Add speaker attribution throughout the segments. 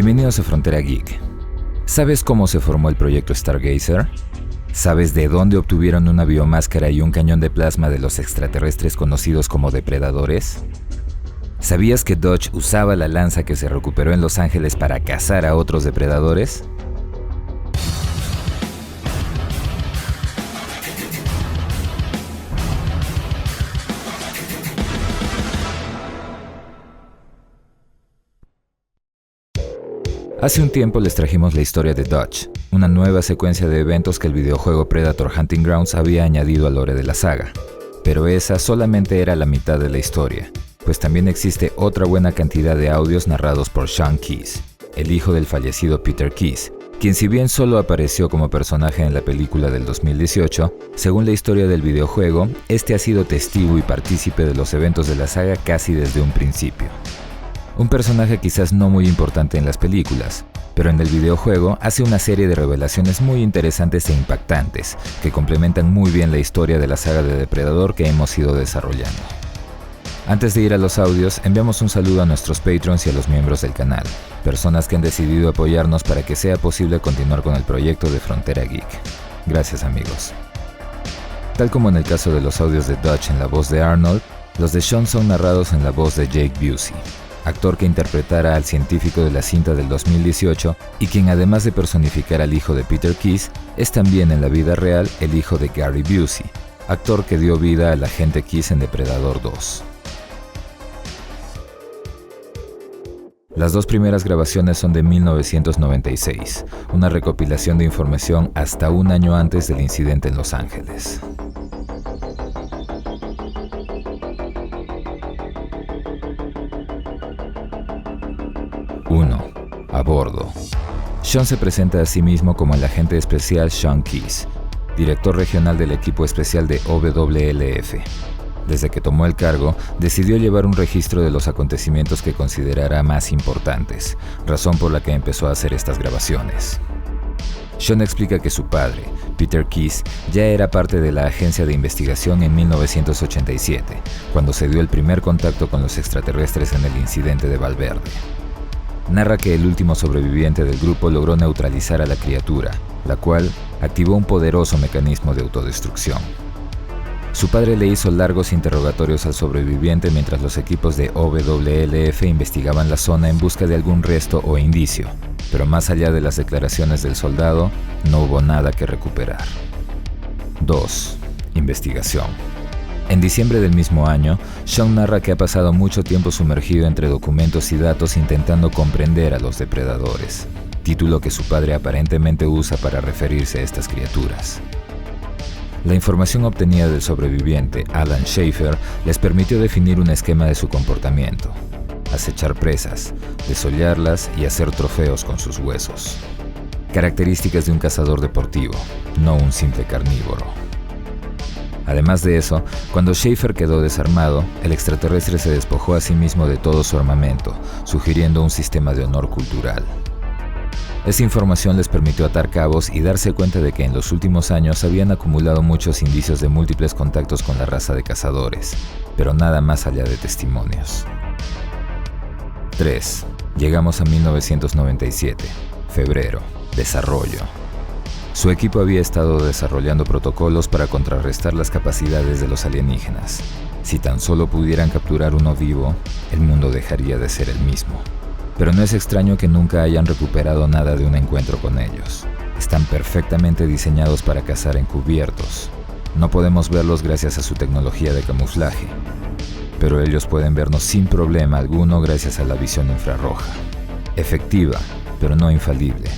Speaker 1: Bienvenidos a Frontera Geek. ¿Sabes cómo se formó el proyecto Stargazer? ¿Sabes de dónde obtuvieron una biomáscara y un cañón de plasma de los extraterrestres conocidos como depredadores? ¿Sabías que Dodge usaba la lanza que se recuperó en Los Ángeles para cazar a otros depredadores? Hace un tiempo les trajimos la historia de Dodge, una nueva secuencia de eventos que el videojuego Predator Hunting Grounds había añadido al lore de la saga. Pero esa solamente era la mitad de la historia, pues también existe otra buena cantidad de audios narrados por Sean Keyes, el hijo del fallecido Peter Keyes, quien si bien solo apareció como personaje en la película del 2018, según la historia del videojuego, este ha sido testigo y partícipe de los eventos de la saga casi desde un principio. Un personaje quizás no muy importante en las películas, pero en el videojuego hace una serie de revelaciones muy interesantes e impactantes, que complementan muy bien la historia de la saga de Depredador que hemos ido desarrollando. Antes de ir a los audios, enviamos un saludo a nuestros Patreons y a los miembros del canal, personas que han decidido apoyarnos para que sea posible continuar con el proyecto de Frontera Geek. Gracias, amigos. Tal como en el caso de los audios de Dodge en la voz de Arnold, los de Sean son narrados en la voz de Jake Busey, actor que interpretara al científico de la cinta del 2018 y quien además de personificar al hijo de Peter Keyes, es también en la vida real el hijo de Gary Busey, actor que dio vida al agente Keyes en Depredador 2. Las dos primeras grabaciones son de 1996, una recopilación de información hasta un año antes del incidente en Los Ángeles. A bordo. Sean se presenta a sí mismo como el agente especial Sean Keyes, director regional del equipo especial de OWLF. Desde que tomó el cargo, decidió llevar un registro de los acontecimientos que considerara más importantes, razón por la que empezó a hacer estas grabaciones. Sean explica que su padre, Peter Keyes, ya era parte de la agencia de investigación en 1987, cuando se dio el primer contacto con los extraterrestres en el incidente de Valverde. Narra que el último sobreviviente del grupo logró neutralizar a la criatura, la cual activó un poderoso mecanismo de autodestrucción. Su padre le hizo largos interrogatorios al sobreviviente mientras los equipos de OWLF investigaban la zona en busca de algún resto o indicio, pero más allá de las declaraciones del soldado, no hubo nada que recuperar. 2. Investigación. En diciembre del mismo año, Sean narra que ha pasado mucho tiempo sumergido entre documentos y datos intentando comprender a los depredadores, título que su padre aparentemente usa para referirse a estas criaturas. La información obtenida del sobreviviente, Alan Schaefer, les permitió definir un esquema de su comportamiento: acechar presas, desollarlas y hacer trofeos con sus huesos. Características de un cazador deportivo, no un simple carnívoro. Además de eso, cuando Schaefer quedó desarmado, el extraterrestre se despojó a sí mismo de todo su armamento, sugiriendo un sistema de honor cultural. Esa información les permitió atar cabos y darse cuenta de que en los últimos años habían acumulado muchos indicios de múltiples contactos con la raza de cazadores, pero nada más allá de testimonios. 3. Llegamos a 1997, febrero, desarrollo. Su equipo había estado desarrollando protocolos para contrarrestar las capacidades de los alienígenas. Si tan solo pudieran capturar uno vivo, el mundo dejaría de ser el mismo. Pero no es extraño que nunca hayan recuperado nada de un encuentro con ellos. Están perfectamente diseñados para cazar encubiertos. No podemos verlos gracias a su tecnología de camuflaje, pero ellos pueden vernos sin problema alguno gracias a la visión infrarroja. Efectiva, pero no infalible.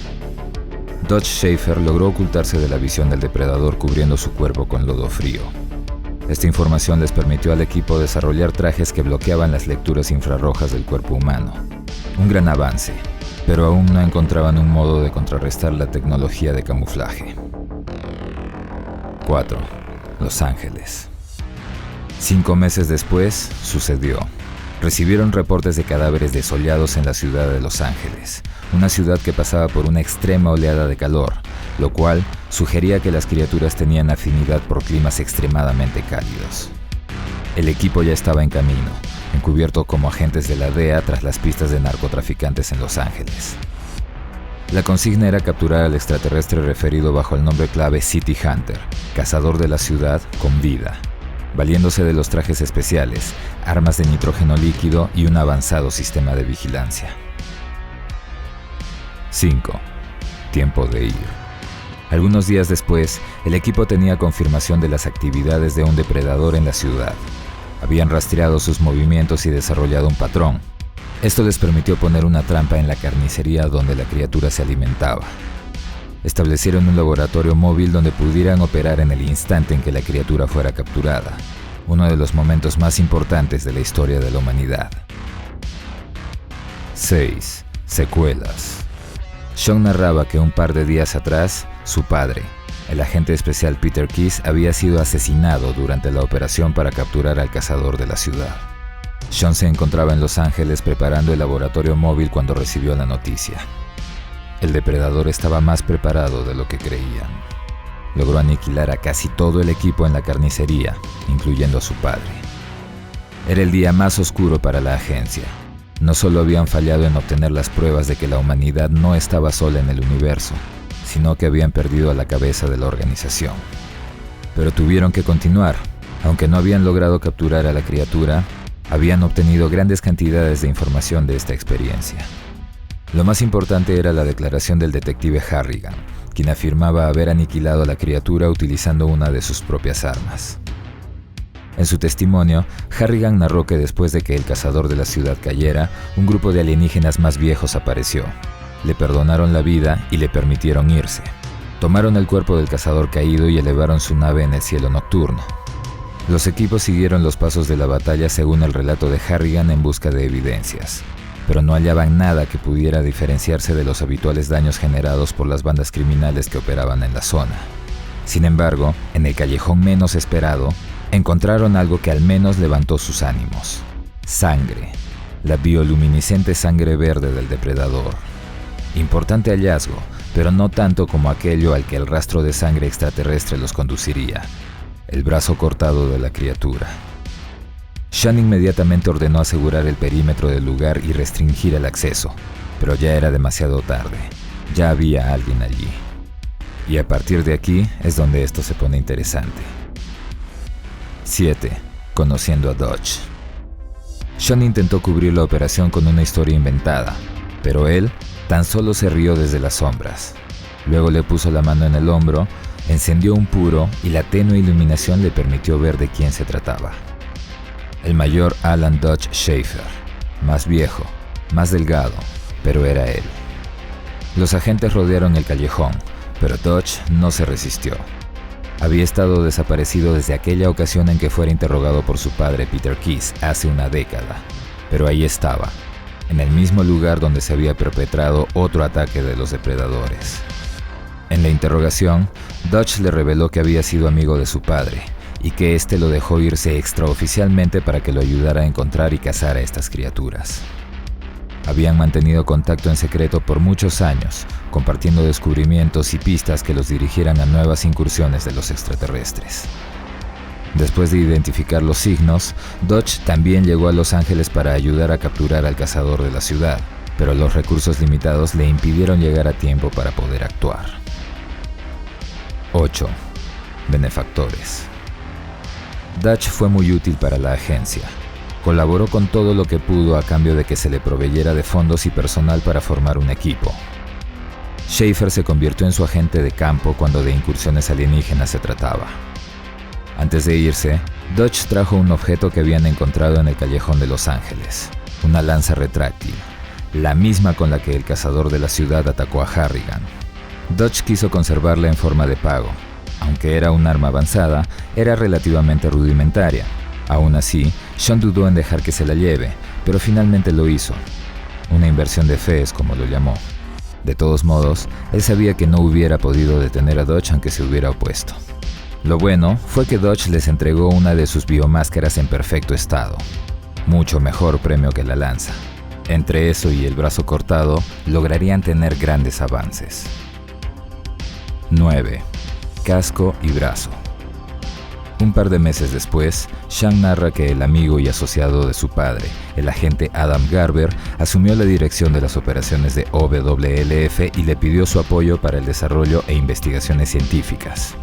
Speaker 1: Dodge Schaefer logró ocultarse de la visión del depredador cubriendo su cuerpo con lodo frío. Esta información les permitió al equipo desarrollar trajes que bloqueaban las lecturas infrarrojas del cuerpo humano. Un gran avance, pero aún no encontraban un modo de contrarrestar la tecnología de camuflaje. 4. Los Ángeles. 5 meses después, sucedió. Recibieron reportes de cadáveres desollados en la ciudad de Los Ángeles, una ciudad que pasaba por una extrema oleada de calor, lo cual sugería que las criaturas tenían afinidad por climas extremadamente cálidos. El equipo ya estaba en camino, encubierto como agentes de la DEA tras las pistas de narcotraficantes en Los Ángeles. La consigna era capturar al extraterrestre referido bajo el nombre clave City Hunter, cazador de la ciudad con vida, valiéndose de los trajes especiales, armas de nitrógeno líquido y un avanzado sistema de vigilancia. 5. Tiempo de ir. Algunos días después, el equipo tenía confirmación de las actividades de un depredador en la ciudad. Habían rastreado sus movimientos y desarrollado un patrón. Esto les permitió poner una trampa en la carnicería donde la criatura se alimentaba. Establecieron un laboratorio móvil donde pudieran operar en el instante en que la criatura fuera capturada, uno de los momentos más importantes de la historia de la humanidad. 6. Secuelas. Sean narraba que un par de días atrás, su padre, el agente especial Peter Keys, había sido asesinado durante la operación para capturar al cazador de la ciudad. Sean se encontraba en Los Ángeles preparando el laboratorio móvil cuando recibió la noticia. El depredador estaba más preparado de lo que creían. Logró aniquilar a casi todo el equipo en la carnicería, incluyendo a su padre. Era el día más oscuro para la agencia. No solo habían fallado en obtener las pruebas de que la humanidad no estaba sola en el universo, sino que habían perdido a la cabeza de la organización. Pero tuvieron que continuar. Aunque no habían logrado capturar a la criatura, habían obtenido grandes cantidades de información de esta experiencia. Lo más importante era la declaración del detective Harrigan, quien afirmaba haber aniquilado a la criatura utilizando una de sus propias armas. En su testimonio, Harrigan narró que después de que el cazador de la ciudad cayera, un grupo de alienígenas más viejos apareció. Le perdonaron la vida y le permitieron irse. Tomaron el cuerpo del cazador caído y elevaron su nave en el cielo nocturno. Los equipos siguieron los pasos de la batalla según el relato de Harrigan en busca de evidencias, pero no hallaban nada que pudiera diferenciarse de los habituales daños generados por las bandas criminales que operaban en la zona. Sin embargo, en el callejón menos esperado, encontraron algo que al menos levantó sus ánimos: sangre, la bioluminiscente sangre verde del depredador. Importante hallazgo, pero no tanto como aquello al que el rastro de sangre extraterrestre los conduciría: el brazo cortado de la criatura. Sean inmediatamente ordenó asegurar el perímetro del lugar y restringir el acceso, pero ya era demasiado tarde. Ya había alguien allí. Y a partir de aquí es donde esto se pone interesante. 7. Conociendo a Dodge. Sean intentó cubrir la operación con una historia inventada, pero él tan solo se rió desde las sombras. Luego le puso la mano en el hombro, encendió un puro y la tenue iluminación le permitió ver de quién se trataba. El mayor Alan Dodge Schaefer, más viejo, más delgado, pero era él. Los agentes rodearon el callejón, pero Dodge no se resistió. Había estado desaparecido desde aquella ocasión en que fuera interrogado por su padre Peter Keys hace una década, pero ahí estaba, en el mismo lugar donde se había perpetrado otro ataque de los depredadores. En la interrogación, Dodge le reveló que había sido amigo de su padre y que éste lo dejó irse extraoficialmente para que lo ayudara a encontrar y cazar a estas criaturas. Habían mantenido contacto en secreto por muchos años, compartiendo descubrimientos y pistas que los dirigieran a nuevas incursiones de los extraterrestres. Después de identificar los signos, Dodge también llegó a Los Ángeles para ayudar a capturar al cazador de la ciudad, pero los recursos limitados le impidieron llegar a tiempo para poder actuar. 8. Benefactores. Dodge fue muy útil para la agencia. Colaboró con todo lo que pudo a cambio de que se le proveyera de fondos y personal para formar un equipo. Schaefer se convirtió en su agente de campo cuando de incursiones alienígenas se trataba. Antes de irse, Dodge trajo un objeto que habían encontrado en el callejón de Los Ángeles, una lanza retráctil, la misma con la que el cazador de la ciudad atacó a Harrigan. Dodge quiso conservarla en forma de pago. Aunque era un arma avanzada, era relativamente rudimentaria. Aún así, Sean dudó en dejar que se la lleve, pero finalmente lo hizo. Una inversión de fe es como lo llamó. De todos modos, él sabía que no hubiera podido detener a Dodge aunque se hubiera opuesto. Lo bueno fue que Dodge les entregó una de sus biomáscaras en perfecto estado. Mucho mejor premio que la lanza. Entre eso y el brazo cortado, lograrían tener grandes avances. 9. Casco y brazo. Un par de meses después, Sean narra que el amigo y asociado de su padre, el agente Adam Garber, asumió la dirección de las operaciones de OWLF y le pidió su apoyo para el desarrollo e investigaciones científicas.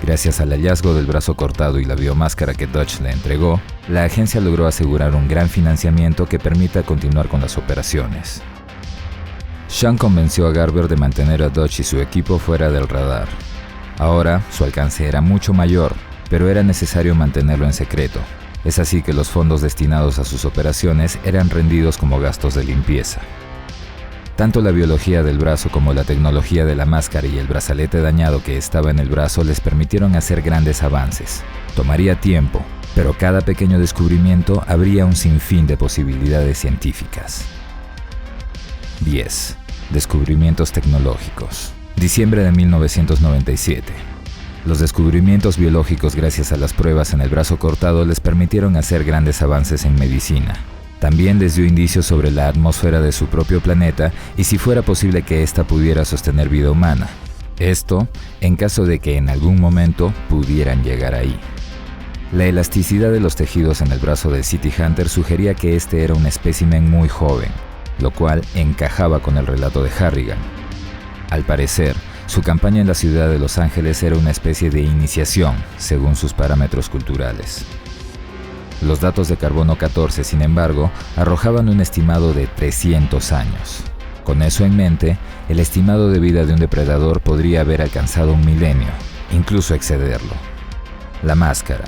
Speaker 1: Gracias al hallazgo del brazo cortado y la biomáscara que Dutch le entregó, la agencia logró asegurar un gran financiamiento que permita continuar con las operaciones. Sean convenció a Garber de mantener a Dutch y su equipo fuera del radar. Ahora, su alcance era mucho mayor, pero era necesario mantenerlo en secreto. Es así que los fondos destinados a sus operaciones eran rendidos como gastos de limpieza. Tanto la biología del brazo como la tecnología de la máscara y el brazalete dañado que estaba en el brazo les permitieron hacer grandes avances. Tomaría tiempo, pero cada pequeño descubrimiento abría un sinfín de posibilidades científicas. 10. Descubrimientos tecnológicos. Diciembre de 1997. Los descubrimientos biológicos gracias a las pruebas en el brazo cortado les permitieron hacer grandes avances en medicina. También les dio indicios sobre la atmósfera de su propio planeta y si fuera posible que ésta pudiera sostener vida humana. Esto, en caso de que en algún momento pudieran llegar ahí. La elasticidad de los tejidos en el brazo del City Hunter sugería que este era un espécimen muy joven, lo cual encajaba con el relato de Harrigan. Al parecer, su campaña en la ciudad de Los Ángeles era una especie de iniciación, según sus parámetros culturales. Los datos de carbono 14, sin embargo, arrojaban un estimado de 300 años. Con eso en mente, el estimado de vida de un depredador podría haber alcanzado un milenio, incluso excederlo. La máscara,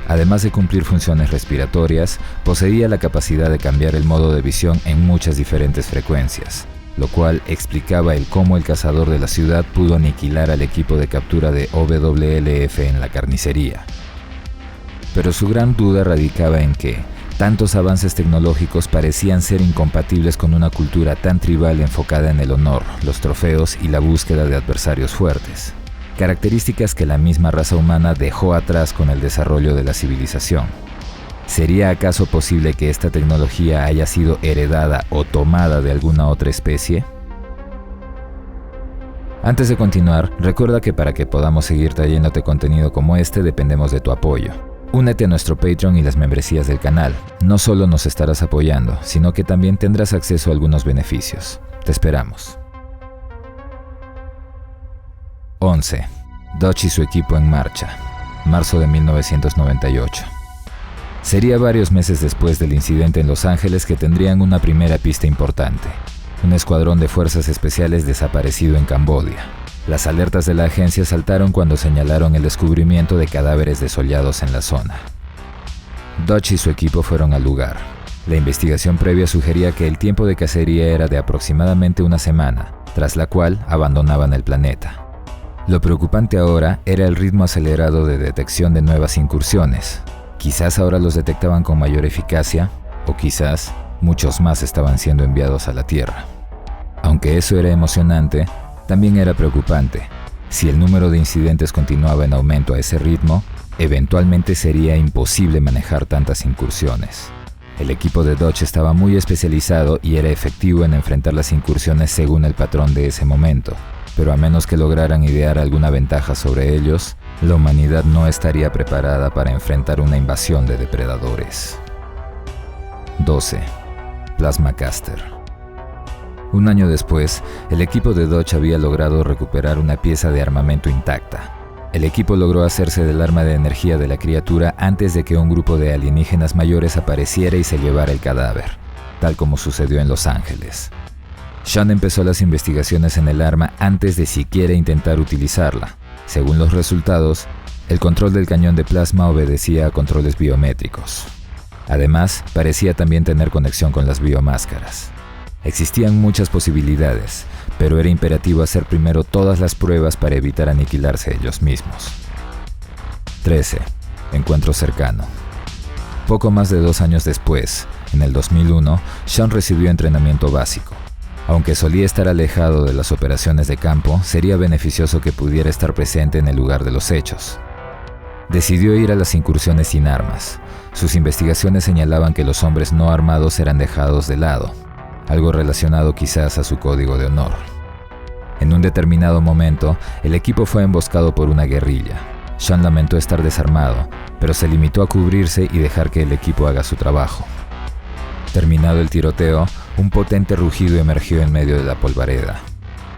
Speaker 1: además de cumplir funciones respiratorias, poseía la capacidad de cambiar el modo de visión en muchas diferentes frecuencias, lo cual explicaba el cómo el cazador de la ciudad pudo aniquilar al equipo de captura de OWLF en la carnicería. Pero su gran duda radicaba en que tantos avances tecnológicos parecían ser incompatibles con una cultura tan tribal enfocada en el honor, los trofeos y la búsqueda de adversarios fuertes, características que la misma raza humana dejó atrás con el desarrollo de la civilización. ¿Sería acaso posible que esta tecnología haya sido heredada o tomada de alguna otra especie? Antes de continuar, recuerda que para que podamos seguir trayéndote contenido como este dependemos de tu apoyo. Únete a nuestro Patreon y las membresías del canal. No solo nos estarás apoyando, sino que también tendrás acceso a algunos beneficios. Te esperamos. 11. Dutch y su equipo en marcha. Marzo de 1998. Sería varios meses después del incidente en Los Ángeles que tendrían una primera pista importante. Un escuadrón de fuerzas especiales desaparecido en Camboya. Las alertas de la agencia saltaron cuando señalaron el descubrimiento de cadáveres desollados en la zona. Dutch y su equipo fueron al lugar. La investigación previa sugería que el tiempo de cacería era de aproximadamente una semana, tras la cual abandonaban el planeta. Lo preocupante ahora era el ritmo acelerado de detección de nuevas incursiones. Quizás ahora los detectaban con mayor eficacia, o quizás muchos más estaban siendo enviados a la Tierra. Aunque eso era emocionante, también era preocupante. Si el número de incidentes continuaba en aumento a ese ritmo, eventualmente sería imposible manejar tantas incursiones. El equipo de Dutch estaba muy especializado y era efectivo en enfrentar las incursiones según el patrón de ese momento, pero a menos que lograran idear alguna ventaja sobre ellos, la humanidad no estaría preparada para enfrentar una invasión de depredadores. 12. Plasma Caster. Un año después, el equipo de Dutch había logrado recuperar una pieza de armamento intacta. El equipo logró hacerse del arma de energía de la criatura antes de que un grupo de alienígenas mayores apareciera y se llevara el cadáver, tal como sucedió en Los Ángeles. Sean empezó las investigaciones en el arma antes de siquiera intentar utilizarla. Según los resultados, el control del cañón de plasma obedecía a controles biométricos. Además, parecía también tener conexión con las biomáscaras. Existían muchas posibilidades, pero era imperativo hacer primero todas las pruebas para evitar aniquilarse ellos mismos. 13. Encuentro cercano. Poco más de 2 años después, en el 2001, Sean recibió entrenamiento básico. Aunque solía estar alejado de las operaciones de campo, sería beneficioso que pudiera estar presente en el lugar de los hechos. Decidió ir a las incursiones sin armas. Sus investigaciones señalaban que los hombres no armados eran dejados de lado, algo relacionado quizás a su código de honor. En un determinado momento, el equipo fue emboscado por una guerrilla. Sean lamentó estar desarmado, pero se limitó a cubrirse y dejar que el equipo haga su trabajo. Terminado el tiroteo, un potente rugido emergió en medio de la polvareda.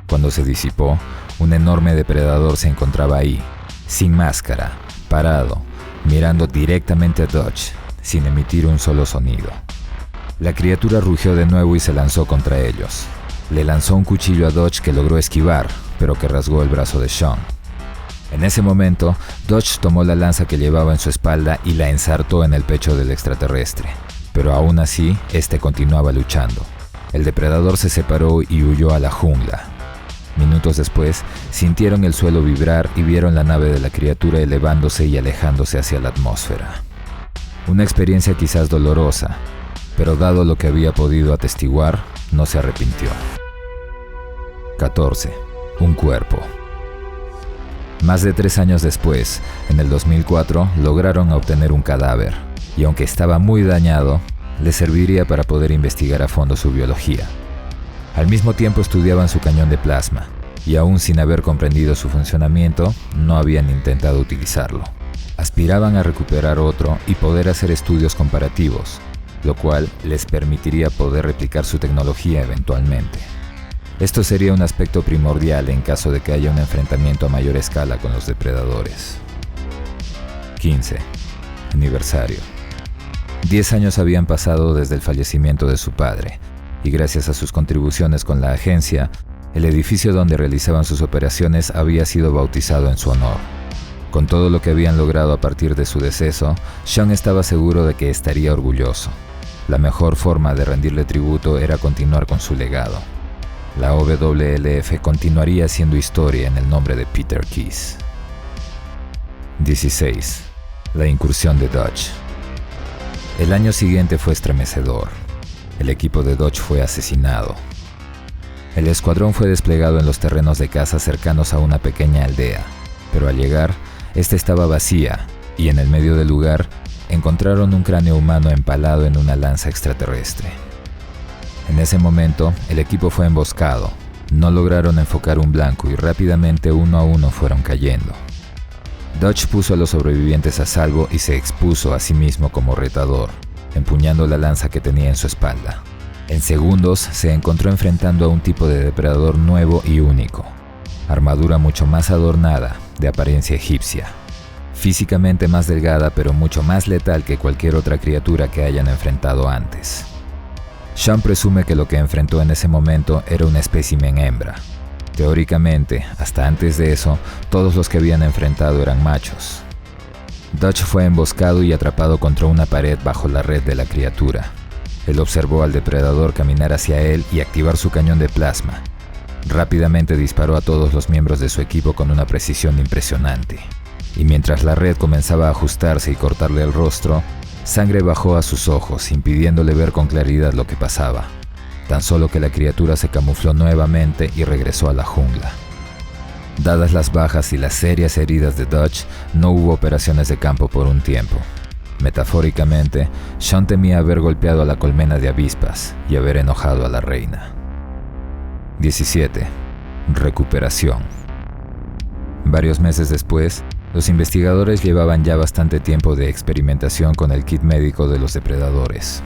Speaker 1: Cuando se disipó, un enorme depredador se encontraba ahí, sin máscara, parado, mirando directamente a Dodge, sin emitir un solo sonido. La criatura rugió de nuevo y se lanzó contra ellos. Le lanzó un cuchillo a Dodge que logró esquivar, pero que rasgó el brazo de Sean. En ese momento, Dodge tomó la lanza que llevaba en su espalda y la ensartó en el pecho del extraterrestre. Pero aún así, este continuaba luchando. El depredador se separó y huyó a la jungla. Minutos después, sintieron el suelo vibrar y vieron la nave de la criatura elevándose y alejándose hacia la atmósfera. Una experiencia quizás dolorosa, pero dado lo que había podido atestiguar, no se arrepintió. 14. Un cuerpo. Más de 3 años después, en el 2004, lograron obtener un cadáver, y aunque estaba muy dañado, le serviría para poder investigar a fondo su biología. Al mismo tiempo estudiaban su cañón de plasma, y aún sin haber comprendido su funcionamiento, no habían intentado utilizarlo. Aspiraban a recuperar otro y poder hacer estudios comparativos, lo cual les permitiría poder replicar su tecnología eventualmente. Esto sería un aspecto primordial en caso de que haya un enfrentamiento a mayor escala con los depredadores. 15. Aniversario. 10 años habían pasado desde el fallecimiento de su padre, y gracias a sus contribuciones con la agencia, el edificio donde realizaban sus operaciones había sido bautizado en su honor. Con todo lo que habían logrado a partir de su deceso, Sean estaba seguro de que estaría orgulloso. La mejor forma de rendirle tributo era continuar con su legado. La OWLF continuaría haciendo historia en el nombre de Peter Keys. 16. La incursión de Dodge. El año siguiente fue estremecedor. El equipo de Dodge fue asesinado. El escuadrón fue desplegado en los terrenos de caza cercanos a una pequeña aldea, pero al llegar, esta estaba vacía y en el medio del lugar encontraron un cráneo humano empalado en una lanza extraterrestre. En ese momento, el equipo fue emboscado. No lograron enfocar un blanco y rápidamente uno a uno fueron cayendo. Dodge puso a los sobrevivientes a salvo y se expuso a sí mismo como retador, empuñando la lanza que tenía en su espalda. En segundos se encontró enfrentando a un tipo de depredador nuevo y único. Armadura mucho más adornada, de apariencia egipcia. Físicamente más delgada pero mucho más letal que cualquier otra criatura que hayan enfrentado antes. Sean presume que lo que enfrentó en ese momento era un espécimen hembra. Teóricamente, hasta antes de eso, todos los que habían enfrentado eran machos. Dodge fue emboscado y atrapado contra una pared bajo la red de la criatura. Él observó al depredador caminar hacia él y activar su cañón de plasma. Rápidamente disparó a todos los miembros de su equipo con una precisión impresionante. Y mientras la red comenzaba a ajustarse y cortarle el rostro, sangre bajó a sus ojos, impidiéndole ver con claridad lo que pasaba. Tan solo que la criatura se camufló nuevamente y regresó a la jungla. Dadas las bajas y las serias heridas de Dodge, no hubo operaciones de campo por un tiempo. Metafóricamente, Sean temía haber golpeado a la colmena de avispas y haber enojado a la reina. 17. Recuperación. Varios meses después, los investigadores llevaban ya bastante tiempo de experimentación con el kit médico de los depredadores.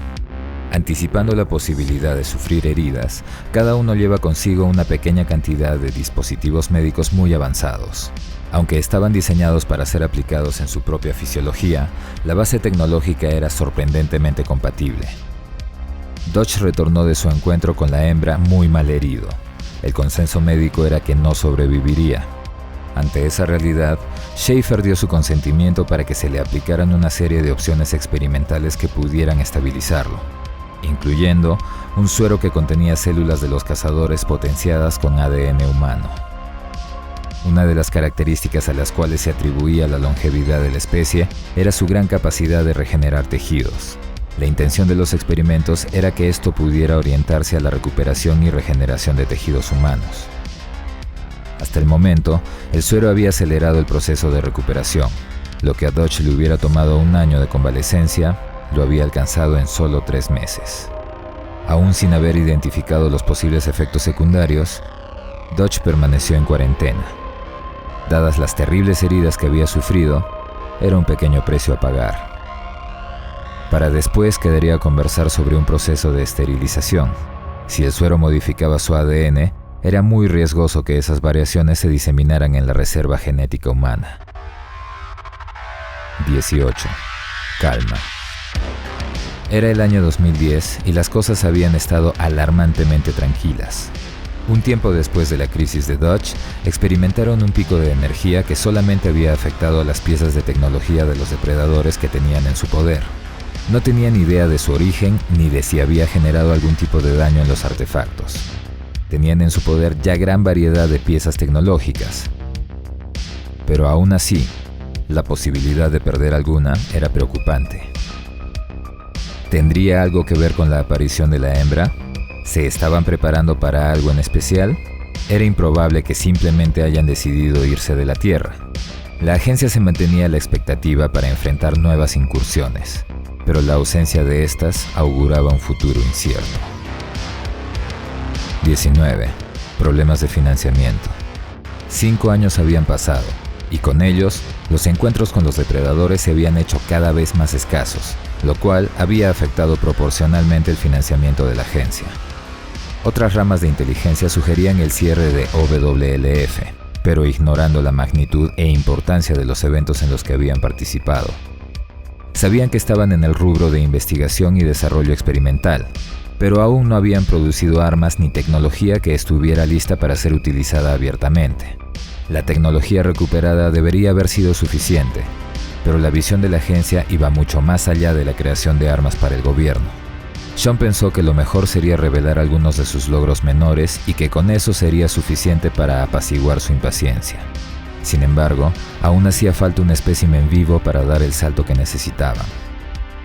Speaker 1: Anticipando la posibilidad de sufrir heridas, cada uno lleva consigo una pequeña cantidad de dispositivos médicos muy avanzados. Aunque estaban diseñados para ser aplicados en su propia fisiología, la base tecnológica era sorprendentemente compatible. Dodge retornó de su encuentro con la hembra muy mal herido. El consenso médico era que no sobreviviría. Ante esa realidad, Schaefer dio su consentimiento para que se le aplicaran una serie de opciones experimentales que pudieran estabilizarlo, incluyendo un suero que contenía células de los cazadores potenciadas con ADN humano. Una de las características a las cuales se atribuía la longevidad de la especie era su gran capacidad de regenerar tejidos. La intención de los experimentos era que esto pudiera orientarse a la recuperación y regeneración de tejidos humanos. Hasta el momento, el suero había acelerado el proceso de recuperación. Lo que a Dodge le hubiera tomado 1 año de convalecencia, lo había alcanzado en solo 3 meses. Aún sin haber identificado los posibles efectos secundarios, Dodge permaneció en cuarentena. dadas las terribles heridas que había sufrido, era un pequeño precio a pagar. Para después quedaría conversar sobre un proceso de esterilización. Si el suero modificaba su ADN, era muy riesgoso que esas variaciones se diseminaran en la reserva genética humana. 18. Calma. Era el año 2010 y las cosas habían estado alarmantemente tranquilas. Un tiempo después de la crisis de Dodge, experimentaron un pico de energía que solamente había afectado a las piezas de tecnología de los depredadores que tenían en su poder. No tenían idea de su origen ni de si había generado algún tipo de daño en los artefactos. Tenían en su poder ya gran variedad de piezas tecnológicas. Pero aún así, la posibilidad de perder alguna era preocupante. ¿Tendría algo que ver con la aparición de la hembra? ¿Se estaban preparando para algo en especial? Era improbable que simplemente hayan decidido irse de la Tierra. La agencia se mantenía a la expectativa para enfrentar nuevas incursiones, pero la ausencia de estas auguraba un futuro incierto. 19. Problemas de financiamiento. 5 años habían pasado, y con ellos, los encuentros con los depredadores se habían hecho cada vez más escasos, lo cual había afectado proporcionalmente el financiamiento de la agencia. Otras ramas de inteligencia sugerían el cierre de OWLF, pero ignorando la magnitud e importancia de los eventos en los que habían participado. Sabían que estaban en el rubro de investigación y desarrollo experimental, pero aún no habían producido armas ni tecnología que estuviera lista para ser utilizada abiertamente. La tecnología recuperada debería haber sido suficiente, pero la visión de la agencia iba mucho más allá de la creación de armas para el gobierno. Sean pensó que lo mejor sería revelar algunos de sus logros menores y que con eso sería suficiente para apaciguar su impaciencia. Sin embargo, aún hacía falta un espécimen vivo para dar el salto que necesitaban.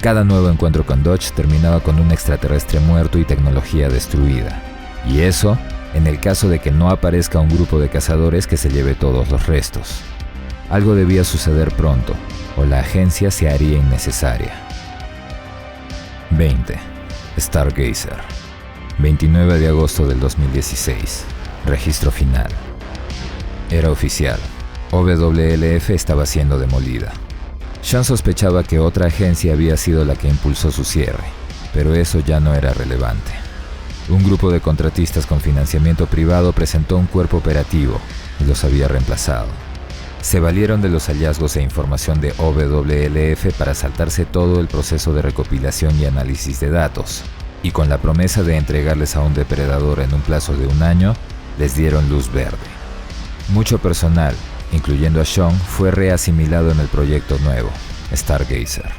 Speaker 1: Cada nuevo encuentro con Dodge terminaba con un extraterrestre muerto y tecnología destruida. Y eso, en el caso de que no aparezca un grupo de cazadores que se lleve todos los restos. Algo debía suceder pronto, o la agencia se haría innecesaria. 20. Stargazer. 29 de agosto del 2016. Registro final. Era oficial. OWLF estaba siendo demolida. Sean sospechaba que otra agencia había sido la que impulsó su cierre, pero eso ya no era relevante. Un grupo de contratistas con financiamiento privado presentó un cuerpo operativo y los había reemplazado. Se valieron de los hallazgos e información de OWLF para saltarse todo el proceso de recopilación y análisis de datos, y con la promesa de entregarles a un depredador en un plazo de 1 año, les dieron luz verde. Mucho personal, incluyendo a Sean, fue reasimilado en el proyecto nuevo, Stargazer.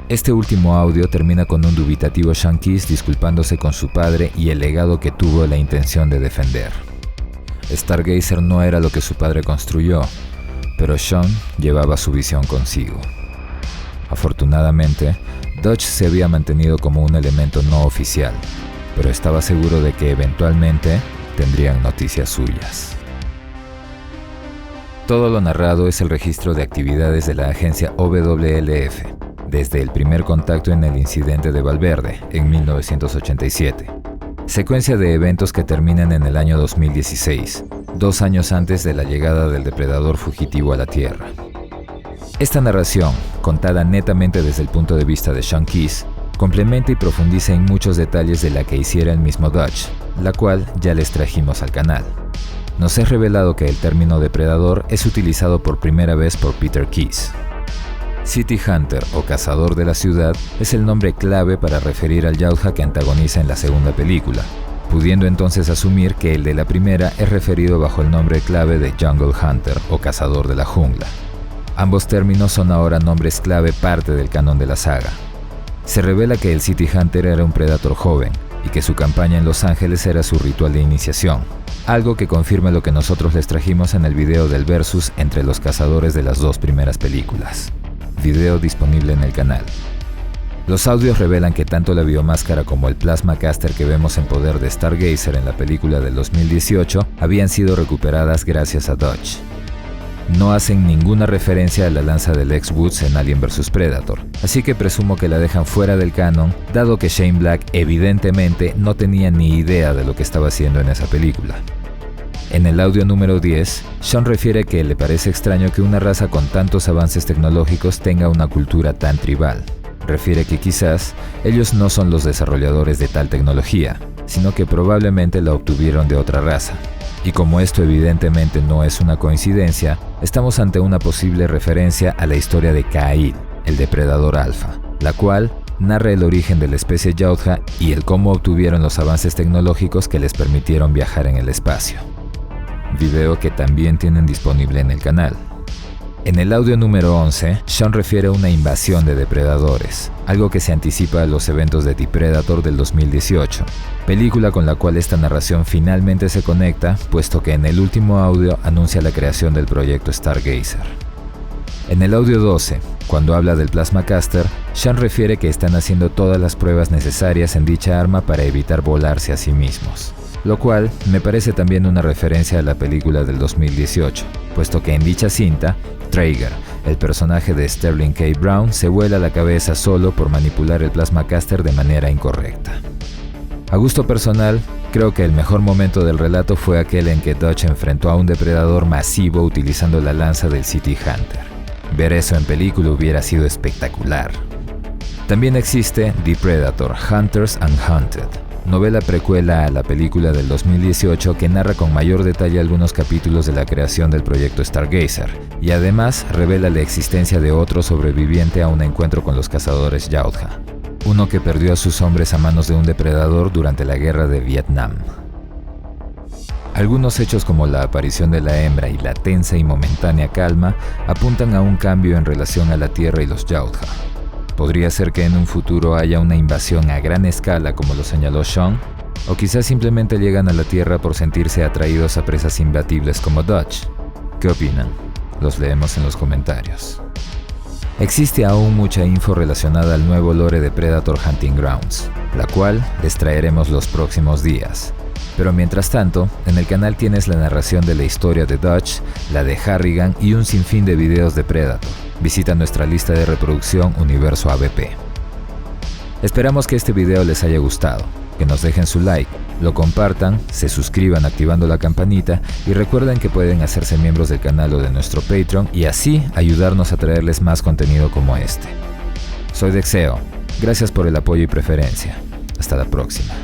Speaker 1: Este último audio termina con un dubitativo Sean Keys disculpándose con su padre y el legado que tuvo la intención de defender. Stargazer no era lo que su padre construyó, pero Sean llevaba su visión consigo. Afortunadamente, Dodge se había mantenido como un elemento no oficial, pero estaba seguro de que eventualmente tendrían noticias suyas. Todo lo narrado es el registro de actividades de la agencia OWLF, desde el primer contacto en el incidente de Valverde, en 1987. Secuencia de eventos que terminan en el año 2016, 2 años antes de la llegada del depredador fugitivo a la Tierra. Esta narración, contada netamente desde el punto de vista de Sean Keys, complementa y profundiza en muchos detalles de la que hiciera el mismo Dodge, la cual ya les trajimos al canal. Nos es revelado que el término depredador es utilizado por primera vez por Peter Keys. City Hunter o Cazador de la Ciudad es el nombre clave para referir al Yautja que antagoniza en la segunda película, pudiendo entonces asumir que el de la primera es referido bajo el nombre clave de Jungle Hunter o Cazador de la Jungla. Ambos términos son ahora nombres clave parte del canon de la saga. Se revela que el City Hunter era un Predator joven y que su campaña en Los Ángeles era su ritual de iniciación, algo que confirma lo que nosotros les trajimos en el video del versus entre los cazadores de las 2 primeras películas. Video disponible en el canal. Los audios revelan que tanto la biomáscara como el plasma caster que vemos en poder de Stargazer en la película del 2018 habían sido recuperadas gracias a Dodge. No hacen ninguna referencia a la lanza del ex Woods en Alien vs Predator, así que presumo que la dejan fuera del canon, dado que Shane Black evidentemente no tenía ni idea de lo que estaba haciendo en esa película. En el audio número 10, Sean refiere que le parece extraño que una raza con tantos avances tecnológicos tenga una cultura tan tribal. Refiere que quizás ellos no son los desarrolladores de tal tecnología, sino que probablemente la obtuvieron de otra raza. Y como esto evidentemente no es una coincidencia, estamos ante una posible referencia a la historia de Ka'il, el depredador alfa, la cual narra el origen de la especie Yautja y el cómo obtuvieron los avances tecnológicos que les permitieron viajar en el espacio. Video que también tienen disponible en el canal. En el audio número 11, Sean refiere a una invasión de depredadores, algo que se anticipa a los eventos de The Predator del 2018, película con la cual esta narración finalmente se conecta, puesto que en el último audio anuncia la creación del proyecto Stargazer. En el audio 12, cuando habla del Plasma Caster, Sean refiere que están haciendo todas las pruebas necesarias en dicha arma para evitar volarse a sí mismos, lo cual me parece también una referencia a la película del 2018, puesto que en dicha cinta, Traeger, el personaje de Sterling K. Brown, se vuela la cabeza solo por manipular el Plasma Caster de manera incorrecta. A gusto personal, creo que el mejor momento del relato fue aquel en que Dutch enfrentó a un depredador masivo utilizando la lanza del City Hunter. Ver eso en película hubiera sido espectacular. También existe The Predator: Hunters and Hunted, novela precuela a la película del 2018 que narra con mayor detalle algunos capítulos de la creación del proyecto Stargazer y además revela la existencia de otro sobreviviente a un encuentro con los cazadores Yautja, uno que perdió a sus hombres a manos de un depredador durante la guerra de Vietnam. Algunos hechos como la aparición de la hembra y la tensa y momentánea calma apuntan a un cambio en relación a la Tierra y los Yautja. Podría ser que en un futuro haya una invasión a gran escala como lo señaló Sean, o quizás simplemente llegan a la Tierra por sentirse atraídos a presas imbatibles como Dutch. ¿Qué opinan? Los leemos en los comentarios. Existe aún mucha info relacionada al nuevo lore de Predator Hunting Grounds, la cual les traeremos los próximos días. Pero mientras tanto, en el canal tienes la narración de la historia de Dutch, la de Harrigan y un sinfín de videos de Predator. Visita nuestra lista de reproducción Universo AVP. Esperamos que este video les haya gustado, que nos dejen su like, lo compartan, se suscriban activando la campanita y recuerden que pueden hacerse miembros del canal o de nuestro Patreon y así ayudarnos a traerles más contenido como este. Soy Dexeo, gracias por el apoyo y preferencia. Hasta la próxima.